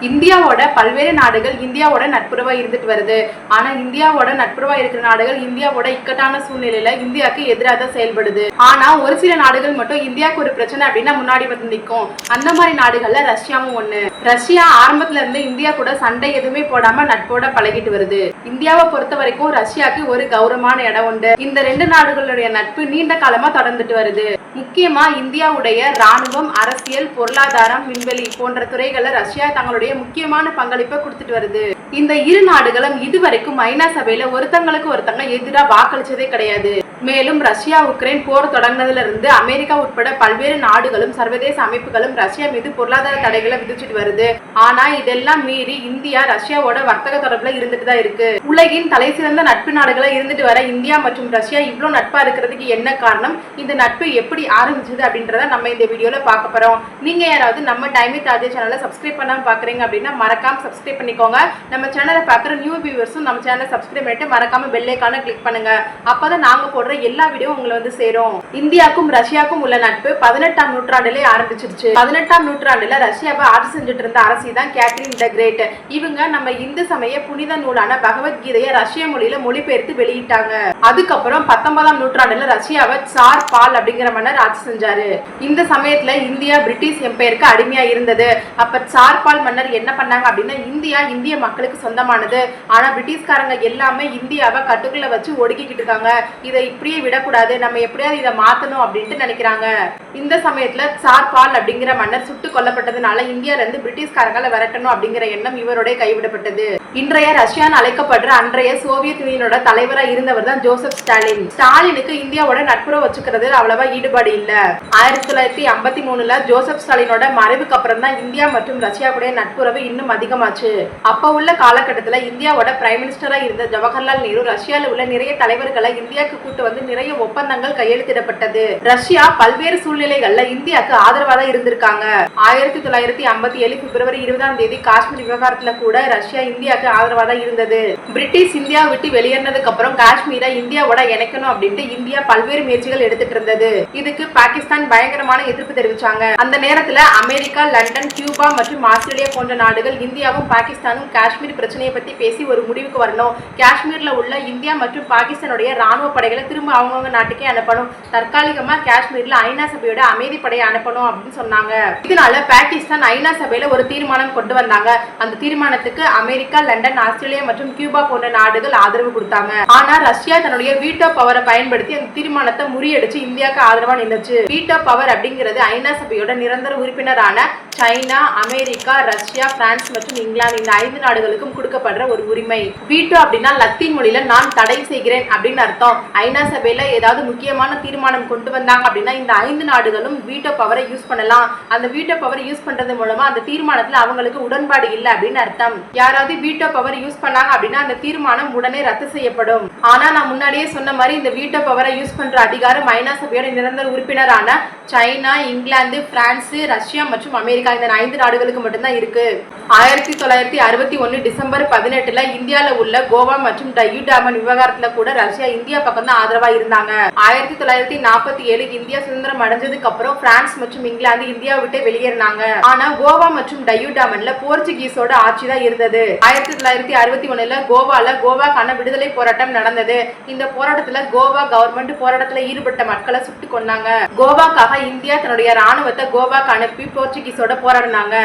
இந்தியாவோட பல்வேறு நாடுகள் இந்தியாவோட நட்புறவா இருந்துட்டு வருது. ஆனா இந்தியாவோட நட்புறவா இருக்கிற நாடுகள் இந்தியாவோட இக்கட்டான சூழ்நிலையில இந்தியாவுக்கு எதிராக செயல்படுது. ஆனா ஒரு சில நாடுகள் மட்டும் இந்தியாவுக்கு ஒரு பிரச்சனை அப்படின்னா முன்னாடி வந்து நிற்கும். அந்த மாதிரி நாடுகள்ல ரஷ்யாவும் ஒண்ணு. ரஷ்யா ஆரம்பத்துல இருந்து இந்தியா கூட சண்டை எதுவுமே போடாம நட்போட பழகிட்டு வருது. இந்தியாவை பொறுத்த வரைக்கும் ரஷ்யாவுக்கு ஒரு கௌரவமான இடம் உண்டு. இந்த ரெண்டு நாடுகளுடைய நட்பு நீண்ட காலமா தொடர்ந்துட்டு வருது. முக்கியமா இந்தியாவுடைய ராணுவம், அரசியல், பொருளாதாரம், விண்வெளி போன்ற துறைகளை ரஷ்யா தங்களுடைய முக்கியமான பங்களிப்பை கொடுத்துட்டு வருது. இந்த இரு நாடுகளும் இதுவரைக்கும் ஐநா சபையில ஒருத்தங்களுக்கு ஒருத்தங்க எதிராக வாக்களிச்சதே கிடையாது. மேலும் ரஷ்யா உக்ரைன் போர் தொடங்கினதுல இருந்து அமெரிக்கா உட்பட பல்வேறு நாடுகளும் சர்வதேச அமைப்புகளும் ரஷ்யா மீது பொருளாதார தடைகளை விதிச்சுட்டு வருது. ஆனா இதெல்லாம் மீறி இந்தியா ரஷ்யாவோட வர்த்தக தொடர்புல இருந்துட்டு தான் இருக்கு. உலகின் தலை சிறந்த நட்பு நாடுகளை இருந்துட்டு வர இந்தியா மற்றும் ரஷ்யா இவ்வளவு நட்பா இருக்கிறதுக்கு என்ன காரணம், இந்த நட்பு எப்படி ஆரம்பிச்சது அப்படின்றத நம்ம இந்த வீடியோல பார்க்க போறோம். நீங்க யாராவது நம்ம டைமி தாஜே சேனலை சப்ஸ்கிரைப் பண்ணாம பாக்குறீங்க அப்படின்னா மறக்காம சப்ஸ்கிரைப் பண்ணிக்கோங்க. நம்ம சேனலை பாக்குற நியூ வியூவர்ஸும் நம்ம சேனலை சப்ஸ்கிரைப் பண்ணிட்டு மறக்காம பெல் ஐகானை கிளிக் பண்ணுங்க. அப்பதான் நாங்க போடுற எல்லா வீடியோ உங்களை வந்து சேரும். இந்தியாவுக்கும் ரஷ்யாவுக்கும் உள்ள நட்பு 18ஆம் நூற்றாண்டிலே ஆரம்பிச்சிருச்சு. 18ஆம் நூற்றாண்டுல ரஷ்யாவை ஆட்சி செஞ்சுட்டு இருந்த அரசி தான் கேத்ரின் த கிரேட். இவங்க நம்ம இந்து சமய புனித நூலான பகவத்கீதையை ரஷ்ய மொழியில மொழிபெயர்த்து வெளியிட்டாங்க. அதுக்கப்புறம் 19ஆம் நூற்றாண்டுல ரஷ்யாவை சார் பால் அப்படிங்கிற மன்னர் ஆட்சி செஞ்சாரு. இந்த சமயத்துல இந்தியா பிரிட்டிஷ் எம்பையருக்கு அடிமையா இருந்தது. அப்ப சார் பால் மன்னர் என்ன பண்ணாங்க அப்படின்னா, இந்தியா இந்திய மக்களுக்கு சொந்தமானது, ஆனா பிரிட்டிஷ்காரங்க எல்லாமே இந்தியாவை கட்டுக்குள்ள வச்சு ஒடுக்கிக்கிட்டு இருக்காங்க. இதை இப்படியே விடக்கூடாது, நம்ம எப்படியாவது இதை மாத்தணும் அப்படின்ட்டு நினைக்கிறாங்க. இந்த சமயத்துல சார் பால் அப்படிங்கிற மன்னர் சுட்டு கொல்லப்பட்டதுனால இந்தியால இருந்து பிரிட்டிஷ்காரங்களை விரட்டணும் அப்படிங்கிற எண்ணம் இவருடைய கைவிடப்பட்டது. இன்றைய ரஷ்யான்னு அழைக்கப்படுற அன்றைய சோவியத் யூனியனோட தலைவரா இருந்தவர் தான் ஜோசப் ஸ்டாலின். ஸ்டாலினுக்கு இந்தியாவோட நட்புறவு வச்சுக்கிறது அவ்வளவா ஈடுபாடு இல்ல. 1953ல ஜோசப் ஸ்டாலினோட மறைவுக்கு அப்புறம் தான் இந்தியா மற்றும் ரஷ்யாவுடைய நட்புறவு இன்னும் அதிகமாச்சு. அப்ப உள்ள காலகட்டத்துல இந்தியாவோட பிரைம் மினிஸ்டரா இருந்த ஜவஹர்லால் நேரு ரஷ்யால உள்ள நிறைய தலைவர்களை இந்தியாவுக்கு கூட்டு வந்து நிறைய ஒப்பந்தங்கள் கையெழுத்திடப்பட்டது. ரஷ்யா பல்வேறு சூழ்நிலைகள்ல இந்தியாவுக்கு ஆதரவா தான் இருந்திருக்காங்க. 1957 பிப்ரவரி 20ஆம் தேதி காஷ்மீர் விவகாரத்துல கூட ரஷ்யா இந்தியாவுக்கு ஆதரவா தான் இருந்தது. பிரிட்டிஷ் இந்தியாவை விட்டு வெளியேறினதுக்கு அப்புறம் காஷ்மீரை இந்தியாவோட இணைக்கணும் அப்படின்ட்டு இந்தியா பல்வேறு முயற்சிகள் எடுத்துட்டு இருந்தது. இதுக்கு பாகிஸ்தான் பயங்கரமான எதிர்ப்பு தெரிவிச்சாங்க. அந்த நேரத்துல அமெரிக்கா, லண்டன், கியூபா மற்றும் ஆஸ்திரேலியா போன்ற நாடுகள் இந்தியாவும் பாகிஸ்தானும் காஷ்மீர் பிரச்சனையை பத்தி பேசி ஒரு முடிவுக்கு வரணும். காஷ்மீர்ல உள்ள இந்தியா மற்றும் பாகிஸ்தானுடைய ராணுவ படைகளை திரும்ப அவங்கவுங்க நாட்டுக்கே அனுப்பணும். தற்காலிகமா காஷ்மீர்ல ஐநா சபையோட அமைதி படையை அனுப்பணும் அப்படின்னு சொன்னாங்க. இதனால பாகிஸ்தான் ஐநா சபையில ஒரு தீர்மானம் கொண்டு வந்தாங்க. அந்த தீர்மானத்துக்கு அமெரிக்கா, லண்டன், ஆஸ்திரேலியா மற்றும் கியூபா போன்ற நாடுகள் ஆதரவு கொடுத்தாங்க. ஆனா ரஷ்யா தன்னுடைய வீட்டோ பவரை பயன்படுத்தி அந்த தீர்மானத்தை முறியடிச்சு இந்தியாவுக்கு ஆதரவா நின்றுச்சு. வீட்டோ பவர் அப்படிங்கிறது ஐநா சபையோட நிரந்தர உறுப்பினரான சைனா, அமெரிக்கா, ரஷ்யா, பிரான்ஸ் மற்றும் இங்கிலாந்து இந்த 5 நாடுகளுக்கும் கொடுக்கப்படுற ஒரு உரிமை. வீட்டோ அப்படின்னா லத்தீன் மொழியில நான் தடை செய்கிறேன் அப்படின்னு அர்த்தம். ஐநா சபையில ஏதாவது முக்கியமான தீர்மானம் கொண்டு வந்தாங்க அப்படின்னா இந்த 5 நாடுகளும் வீட்டோ பவரை யூஸ் பண்ணலாம். அந்த வீட்டோ பவர் யூஸ் பண்றது மூலமா அந்த தீர்மானத்துல அவங்களுக்கு உடன்பாடு இல்லை அப்படின்னு அர்த்தம். யாராவது வீட்டோ பவர் யூஸ் பண்ணாங்க அப்படின்னா அந்த தீர்மானம் உடனே ரத்து செய்யப்படும். ஆனா நான் முன்னாடியே சொன்ன மாதிரி இந்த வீட்டோ பவரை யூஸ் பண்ற அதிகாரம் ஐநா சபையோட நிரந்தர உறுப்பினரான சைனா, இங்கிலாந்து, பிரான்ஸ், ரஷ்யா மற்றும் அமெரிக்கா இந்த 5 நாடுகளுக்கு மட்டும்தான் இருக்கு. 1961 டிசம்பர் 18ல இந்தியால உள்ள கோவா மற்றும் டையூ டாமன் விவகாரத்துல கூட ரஷ்யா இந்தியா பக்கம் தான் ஆதரவா இருந்தாங்க. 1947 இந்தியா சுதந்திரம் அடைஞ்சதுக்கு அப்புறம் பிரான்ஸ் மற்றும் இங்கிலாந்து இந்தியாவை விட்டு வெளியேறினாங்க. ஆனா கோவா மற்றும் டையூ டாமன்ல போர்ச்சுகீஸோட ஆட்சி தான் இருந்தது. 1961ல கோவாக்கான விடுதலை போராட்டம் நடந்தது. இந்த போராட்டத்துல கோவா கவர்மெண்ட் போராட்டத்துல ஈடுபட்ட மக்களை சுட்டு கொன்னாங்க. கோவாக்காக இந்தியா தன்னுடைய ராணுவத்தை கோவாக்கு அனுப்பி போர்ச்சுகீஸோட போராடினாங்க.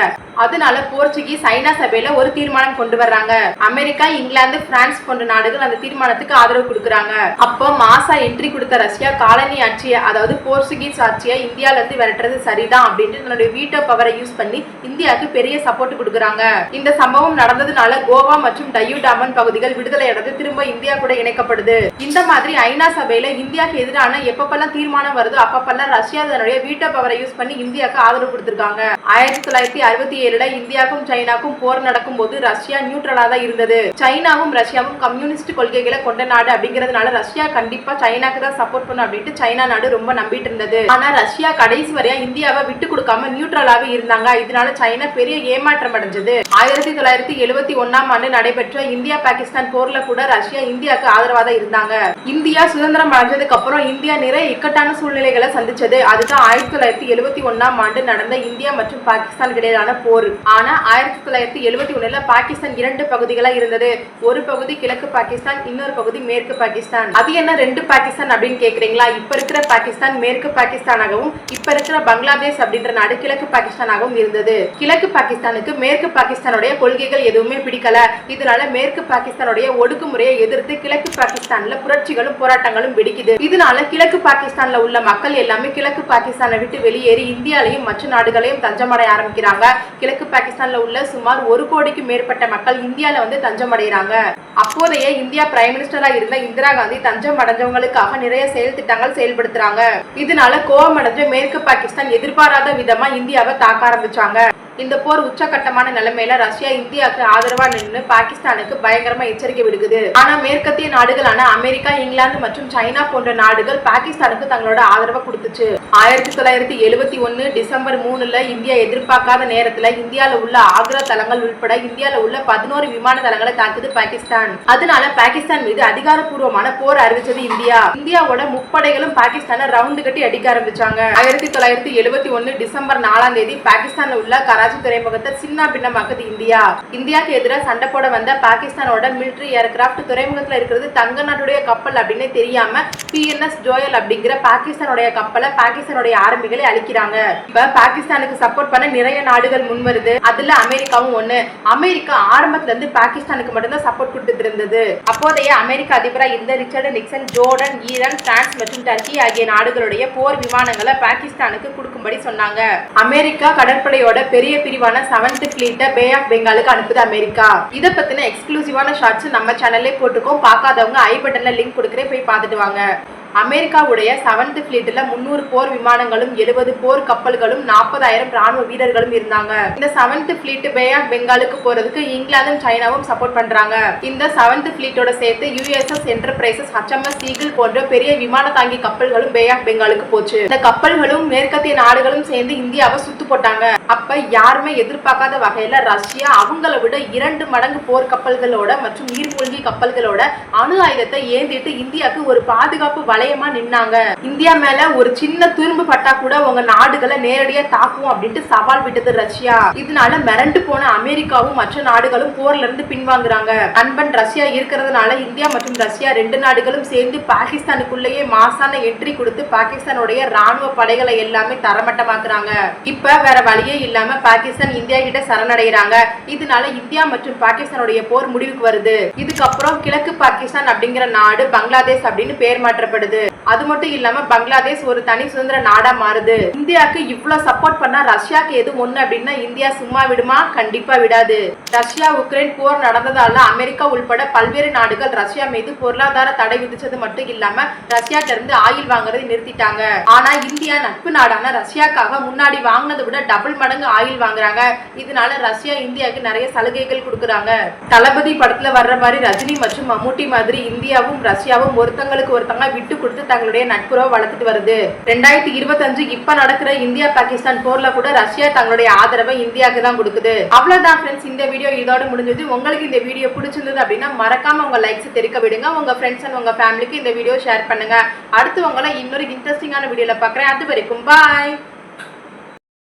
அதனால போர்ச்சுகீஸ் ஐநா சபையில ஒரு தீர்மானம் கொண்டு வர்றாங்க. அமெரிக்கா, இங்கிலாந்து, பிரான்ஸ் போன்ற நாடுகள் அந்த தீர்மானத்துக்கு ஆதரவு கொடுக்கறாங்க. அப்போ மாசா என்ட்ரி கொடுத்த ரஷ்யா காலனி ஆட்சியை, அதாவது போர்ச்சுகீஸ் ஆட்சியை இந்தியால இருந்து விரட்டுறது சரிதான் அப்படின்னு தன்னுடைய வீட்டோ பவரை யூஸ் பண்ணி இந்தியாவுக்கு பெரிய சப்போர்ட் கொடுக்கறாங்க. இந்த சம்பவம் நடந்ததுனால கோவா மற்றும் டையூ டாமன் பகுதிகள் விடுதலை அடைந்து திரும்ப இந்தியா கூட இணைக்கப்படுது. இந்த மாதிரி ஐநா சபையில இந்தியாவுக்கு எதிரான எப்பப்பெல்லாம் தீர்மானம் வருதோ அப்பப்பெல்லாம் ரஷ்யா தன்னுடைய வீட்டோ பவரை யூஸ் பண்ணி இந்தியாவுக்கு ஆதரவு கொடுத்திருக்காங்க. 1967ல இந்தியாவுக்கும் சைனாக்கும் போர் நடக்கும் போது ரஷ்யா நியூட்ரலா தான் இருந்தது. சைனாவும் ரஷ்யாவும் கம்யூனிஸ்ட் கொள்கைகளை கொண்ட நாடு அப்படிங்கிறதுனால ரஷ்யா கண்டிப்பா சைனாக்கு தான் சப்போர்ட் பண்ணும் அப்படின்ட்டு சைனா நாடு ரொம்ப நம்பிட்டு இருந்தது. ஆனா ரஷ்யா கடைசி வரையா இந்தியாவை விட்டு கொடுக்காம நியூட்ரலாவே இருந்தாங்க. இதனால சைனா பெரிய ஏமாற்றம் அடைஞ்சது. 1971ஆம் ஆண்டு நடைபெற்ற இந்தியா பாகிஸ்தான் போர்ல கூட ரஷ்யா இந்தியாவுக்கு ஆதரவா தான் இருந்தாங்க. இந்தியா சுதந்திரம் அடைஞ்சதுக்கு அப்புறம் இந்தியா நிறைய இக்கட்டான சூழ்நிலைகளை சந்திச்சது. அதுதான் 1971ஆம் ஆண்டு நடந்த இந்தியா மற்றும் பாகிஸ்தான் இடையிலான போர். போர். ஆனா 1971 பாகிஸ்தான் 2 பகுதிகளா இருந்தது. ஒரு பகுதி கிழக்கு பாகிஸ்தான், இன்னொரு பகுதி மேற்கு பாகிஸ்தான். அது என்ன 2 பாகிஸ்தான் அப்படின்னு கேக்குறீங்களா? இப்ப இருக்கிற பாகிஸ்தான் மேற்கு பாகிஸ்தானாகவும், இப்ப இருக்கிற பங்களாதேஷ் அப்படின்ற நாடு கிழக்கு பாகிஸ்தானாகவும் இருந்தது. கிழக்கு பாகிஸ்தானுக்கு மேற்கு பாகிஸ்தானுடைய கொள்கைகள் எதுவுமே பிடிக்கல. இதனால மேற்கு பாகிஸ்தானுடைய ஒடுக்குமுறையை எதிர்த்து கிழக்கு பாகிஸ்தான்ல புரட்சிகளும் போராட்டங்களும் வெடிக்குது. இதனால கிழக்கு பாகிஸ்தான்ல உள்ள மக்கள் எல்லாமே கிழக்கு பாகிஸ்தானை விட்டு வெளியேறி இந்தியாலையும் மற்ற நாடுகளையும் தஞ்சமடைய ஆரம்பிக்கிறாங்க. கிழக்கு பாகிஸ்தான்ல உள்ள சுமார் 1 கோடிக்கு மேற்பட்ட மக்கள் இந்தியால வந்து தஞ்சமடைகிறாங்க. அப்போதைய இந்தியா பிரைம் மினிஸ்டரா இருந்த இந்திரா காந்தி தஞ்சம் அடைஞ்சவங்களுக்காக நிறைய செயல் திட்டங்கள் செயல்படுத்துறாங்க. இதனால கோபம் அடைஞ்ச மேற்கு பாகிஸ்தான் எதிர்பாராத விதமா இந்தியாவை தாக்க ஆரம்பிச்சாங்க. இந்த போர் உச்சகட்டமான நிலைமையில ரஷ்யா இந்தியாவுக்கு ஆதரவா நின்று பாகிஸ்தானுக்கு பயங்கரமா எச்சரிக்கை விடுக்குது. ஆனா மேற்கத்திய நாடுகளான அமெரிக்கா, இங்கிலாந்து மற்றும் சைனா போன்ற நாடுகள் பாகிஸ்தானுக்கு தங்களோட ஆதரவை கொடுத்துச்சு. 1971 டிசம்பர் 3 இந்தியா எதிர்பார்க்காத நேரத்துல இந்தியால உள்ள ஆக்ரா தளங்கள் உட்பட இந்தியால உள்ள 11 விமான தளங்களை தாக்குது பாகிஸ்தான். அதனால பாகிஸ்தான் மீது அதிகாரப்பூர்வமான போர் அறிவிச்சது இந்தியா. இந்தியாவோட முப்படைகளும் பாகிஸ்தானை ரவுண்டு கட்டி அடிக்க ஆரம்பிச்சாங்க. 1971 டிசம்பர் 4 பாகிஸ்தான்ல உள்ள துறைமுகத்தை சின்ன பின்னமாக்குது இந்தியா. இந்தியாவுக்கு எதிராக சண்டை போட வந்த பாகிஸ்தானோட மிலிட்டரி ஏர்கிராப்ட் துறைமுகத்துல இருக்கிறது தங்க நாட்டுடைய கப்பல் அப்படின்னு தெரியாம PNS ஜோயல் அப்படிங்கிற பாகிஸ்தானுடைய கப்பலை பாகிஸ்தானுடைய ஆர்மிகளை அழிக்கிறாங்க. இப்ப பாகிஸ்தானுக்கு சப்போர்ட் பண்ண நிறைய நாடுகள் முன் வருது. அதுல அமெரிக்காவும் ஒண்ணு. அமெரிக்கா ஆரம்பத்துல இருந்து பாகிஸ்தானுக்கு மட்டும்தான் சப்போர்ட் கொடுத்துட்டு இருந்தது. அப்போதைய அமெரிக்க அதிபரா இருந்த Richard Nixon Jordan, Iran, France மற்றும் டர்க்கி ஆகிய நாடுகளுடைய போர் விமானங்களை பாகிஸ்தானுக்கு கொடுக்கும்படி சொன்னாங்க. அமெரிக்கா கடற்படையோட பெரிய பிரிவான 7th ஃபிளீட்டை பே ஆஃப் பெங்காலுக்கு அனுப்புது அமெரிக்கா. இத பத்தின எக்ஸ்க்ளூசிவான ஷார்ட்ஸ் நம்ம சேனல்லே போட்டுக்கோம். பார்க்காதவங்க ஐ பட்டன்ல லிங்க் கொடுக்குறேன், போய் பார்த்துட்டு வாங்க. அமெரிக்காவுடைய 7th ஃபிளீட்ல 300 போர் விமானங்களும் 70 போர் கப்பல்களும் 40,000 ராணுவ வீரர்களும் இருந்தாங்க. இந்த 7th ஃபிளீட் பே ஆஃப் பெங்காலுக்கு போறதுக்கு இங்கிலாந்தும் சைனாவும் சப்போர்ட் பண்றாங்க. இந்த 7th ஃபிளீட்டோட சேர்த்து USS என்டர்பிரைசஸ், HMS ஈகிள் போன்ற பெரிய விமான தாங்கி கப்பல்களும் பே ஆஃப் பெங்காலுக்கு போச்சு. இந்த கப்பல்களும் மேற்கத்திய நாடுகளும் சேர்ந்து இந்தியாவை சுத்து போட்டாங்க. அப்ப யாருமே எதிர்பார்க்காத வகையில ரஷ்யா அவங்கள விட 2 மடங்கு போர் கப்பல்களோட மற்றும் நீர்மூழ்கி கப்பல்களோட அணு ஆயுதத்தை ஏந்திட்டு இந்தியாவுக்கு ஒரு பாதுகாப்பு வளையமா நின்னாங்க. இந்தியா மேல ஒரு சின்ன துரும்பு பட்டா கூட உங்க நாடுகளை நேரடியா தாக்கும் அப்படின்ட்டு சவால் விட்டது ரஷ்யா. இதனால மிரண்டு போன அமெரிக்காவும் மற்ற நாடுகளும் போர்ல இருந்து பின்வாங்குறாங்க. அன்பன் ரஷ்யா இருக்கிறதுனால இந்தியா மற்றும் ரஷ்யா 2 நாடுகளும் சேர்ந்து பாகிஸ்தானுக்குள்ளேயே மாசான என்ட்ரி கொடுத்து பாகிஸ்தானுடைய ராணுவ படைகளை எல்லாமே தரமட்டமாக்குறாங்க. இப்ப வேற வழியே இல்லாம பாகிஸ்தான் இந்தியா கிட்ட சரணடைகிறாங்க. இதனால இந்தியா மற்றும் பாகிஸ்தானுடைய போர் முடிவுக்கு வருது. இதுக்கப்புறம் கிழக்கு பாகிஸ்தான் அப்படிங்கிற நாடு பங்களாதேஷ் அப்படின்னு பெயர் மாற்றப்படுது. அது மட்டும் இல்லாம பங்களாதேஷ் ஒரு தனி சுதந்திர நாடா மாறுது. இந்தியாவுக்கு இவ்வளவு சப்போர்ட் பண்ணா ரஷ்யாக்கு எது ஒண்ணு அப்படின்னா இந்தியா சும்மா விடுமா? கண்டிப்பா விடாது. ரஷ்யா உக்ரைன் போர் நடந்ததால அமெரிக்கா உள்பட பல்வேறு நாடுகள் ரஷ்யா மீது பொருளாதார தடை விதிச்சது மட்டும் இல்லாம ரஷ்யாட்ட இருந்து ஆயில் வாங்குறதை நிறுத்திட்டாங்க. ஆனா இந்தியா நட்பு நாடான ரஷ்யாக்காக முன்னாடி வாங்கினதை விட டபுள் மடங்கு ஆயில் வாங்குறாங்க. இதனால ரஷ்யா இந்தியாவுக்கு நிறைய சலுகைகள் கொடுக்குறாங்க. தளபதி படத்துல வர்ற மாதிரி ரஜினி மற்றும் மம்முட்டி மாதிரி இந்தியாவும் ரஷ்யாவும் ஒருத்தங்களுக்கு ஒருத்தங்க விட்டு கொடுத்து தங்களுடைய நட்புறவை வளர்த்துட்டு வருது. 2025 இப்ப நடக்கிற இந்தியா பாகிஸ்தான் போர்ல கூட ரஷ்யா தங்களுடைய ஆதரவை இந்தியாவுக்கு தான் கொடுக்குது. அவ்வளவுதான் ஃப்ரெண்ட்ஸ், இந்த வீடியோ இதோட முடிஞ்சது. உங்களுக்கு இந்த வீடியோ பிடிச்சிருந்தது அப்படின்னா மறக்காம உங்க லைக்ஸ் தெரிவிக்க விடுங்க. உங்க ஃப்ரெண்ட்ஸ் அண்ட் உங்க ஃபேமிலிக்கு இந்த வீடியோ ஷேர் பண்ணுங்க. அடுத்து உங்களை இன்னொரு இன்ட்ரெஸ்டிங்கான வீடியோல பாக்குறேன். அது வரைக்கும் பாய்.